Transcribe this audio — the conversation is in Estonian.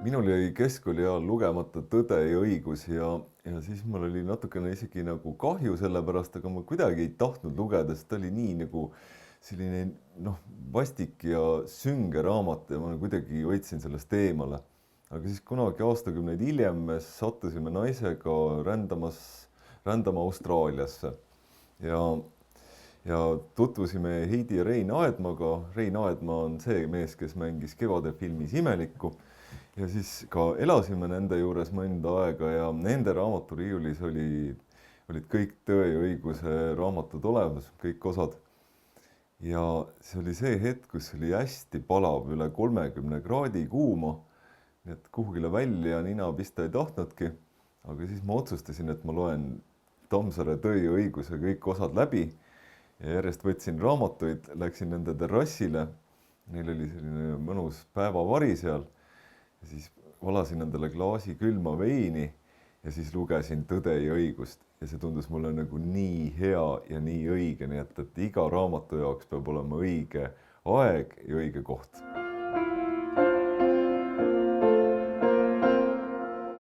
Minul jäi keskkooli ajal lugemata Tõde ja õigus ja siis mul oli natukene isegi nagu kahju selle pärast, aga ma kuidagi ei tahtnud lugeda, sest ta oli nii nagu selline vastik ja sünge raamat ja ma kuidagi hoidsin sellest eemale. Aga siis kunagi aastakümneid hiljem me sattusime naisega rändama Austraaliasse ja ja tutvusime Heidi ja Rein Aedmaga. Rein Aedma on see mees, kes mängis Kevade filmis Imelikku ja siis ka elasime nende juures mõnda aega ja nende raamaturiiulis olid kõik Tõe ja õiguse raamatud olemas, kõik osad. Ja see oli see hetk, kus oli hästi palav, üle 30 kraadi kuuma, nii et kuhugile välja nina pista ei tahtnudki, aga siis ma otsustasin, et ma loen Tammsaare Tõe ja õiguse kõik osad läbi ja järjest võtsin raamatuid, läksin nende terrassile, neil oli selline mõnus päevavari seal ja siis valasin endale klaasi külma veini ja siis lugesin Tõde ja õigust ja see tundus mulle nagu nii hea ja nii õige, nii et iga raamatu jaoks peab olema õige aeg ja õige koht.